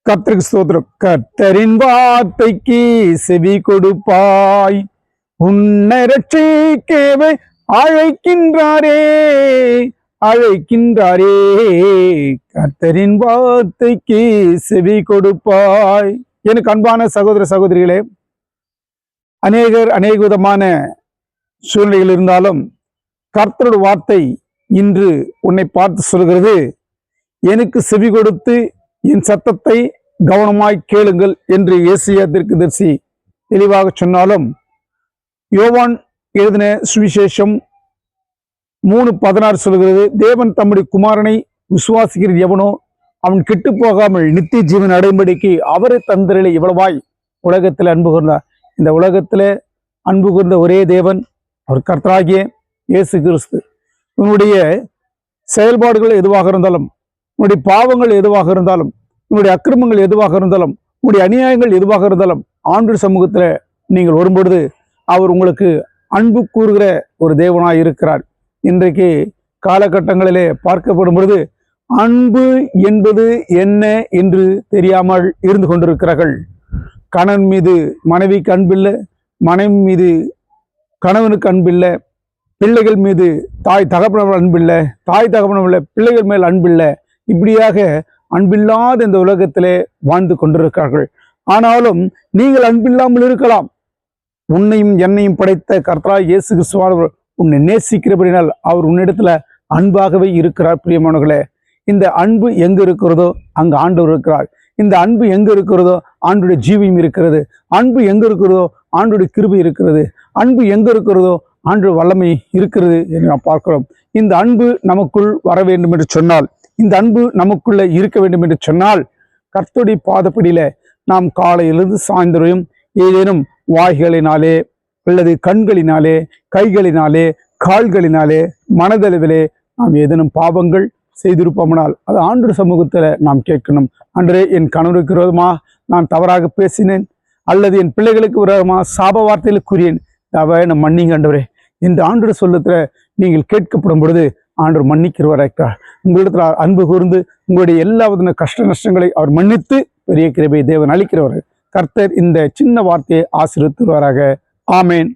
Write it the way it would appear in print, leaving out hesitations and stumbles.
கர்த்தருக்கு ஸ்தோத்திரம். கர்த்தரின் வார்த்தைக்கு செவி கொடுப்பாய், உன்னை ரட்சிக்கவே அழைக்கின்றாரே அழைக்கின்றாரே. கர்த்தரின் வார்த்தைக்கு செவி கொடுப்பாய். எனக்கு அன்பான சகோதர சகோதரிகளே, அநேக விதமான சூழ்நிலைகள் இருந்தாலும் கர்த்தரோட வார்த்தை இன்று உன்னை பார்த்து சொல்கிறது, எனக்கு செவி கொடுத்து என் சத்தத்தை கவனமாய் கேளுங்கள் என்று ஏசாயா தீர்க்கதரிசி தெளிவாக சொன்னாலும், யோவான் எழுதின சுவிசேஷம் 3:16 சொல்கிறது, தேவன் தம்முடைய குமாரனை விசுவாசிக்கிற எவனோ அவன் கெட்டு போகாமல் நித்திய ஜீவன் அடையும்படிக்கு அவரை தந்தரிலே இவ்வளவாய் உலகத்தில் அன்பு கூர்ந்தார். இந்த உலகத்தில் அன்பு கூர்ந்த ஒரே தேவன் அவர் கர்த்தராகிய இயேசு கிறிஸ்து. உன்னுடைய செயல்பாடுகள் எதுவாக இருந்தாலும், உன்னுடைய பாவங்கள் எதுவாக இருந்தாலும், உன்னுடைய அக்கிரமங்கள் எதுவாக இருந்தாலும், உன்னுடைய அநியாயங்கள் எதுவாக இருந்தாலும், ஆண்டவர் சமூகத்தில் நீங்கள் வரும்பொழுது அவர் உங்களுக்கு அன்பு கூறுகிற ஒரு தேவனாய் இருக்கிறார். இன்றைக்கு காலகட்டங்களிலே பார்க்கப்படும் பொழுது அன்பு என்பது என்ன என்று தெரியாமல் இருந்து கொண்டிருக்கிறார்கள். கணவன் மீது மனைவிக்கு அன்பில்லை, மனைவி மீது கணவனுக்கு அன்பில்லை, பிள்ளைகள் மீது தாய் தகப்பன அன்பில்லை, தாய் தகப்பன பிள்ளைகள் மேல் அன்பில்லை. இப்படியாக அன்பில்லாத இந்த உலகத்திலே வாழ்ந்து கொண்டிருக்கிறார்கள். ஆனாலும் நீங்கள் அன்பில்லாமல் இருக்கலாம். உன்னையும் என்னையும் படைத்த கர்த்தராகிய இயேசு கிறிஸ்துவானவர் உன்னை நேசிக்கிறபடினால் அவர் உன்னிடத்துல அன்பாகவே இருக்கிறார். பிரியமானவர்களே, இந்த அன்பு எங்கு இருக்கிறதோ அங்கு ஆண்டவர் இருக்கிறார். இந்த அன்பு எங்கு இருக்கிறதோ ஆண்டுடைய ஜீவியம் இருக்கிறது. அன்பு எங்கு இருக்கிறதோ ஆண்டுடைய கிருபை இருக்கிறது. அன்பு எங்கு இருக்கிறதோ ஆண்டு வல்லமை இருக்கிறது என்று நாம் பார்க்கிறோம். இந்த அன்பு நமக்குள் வர வேண்டும் என்று சொன்னால், இந்த அன்பு நமக்குள்ள இருக்க வேண்டும் என்று சொன்னால், கர்த்தருடைய பாதப்படியில நாம் காலையிலிருந்து சாய்ந்தரையும் ஏதேனும் வாய்களினாலே அல்லது கண்களினாலே, கைகளினாலே, கால்களினாலே, மனதளவிலே நாம் ஏதேனும் பாவங்கள் செய்திருப்போம்னால் அது ஆண்டவர் சமூகத்தில் நாம் கேட்கணும். அன்றே என் கணவருக்கு விரோதமாக நான் தவறாக பேசினேன், அல்லது என் பிள்ளைகளுக்கு விரோதமாக சாப வார்த்தையில் கூறியேன், நம் மன்னிங்க ஆண்டவரே இந்த ஆண்டவர் சொல்லத்துல நீங்கள் கேட்கப்படும் பொழுது ஆண்டவர் மன்னிக்கிறவராக உங்களிடத்தில் அன்பு கூர்ந்து உங்களுடைய எல்லா விதமான கஷ்ட நஷ்டங்களை அவர் மன்னித்து பெரிய கிருபை தேவன் அளிக்கிறவர். கர்த்தர் இந்த சின்ன வார்த்தையை ஆசீர்வதிப்பாராக. ஆமேன்.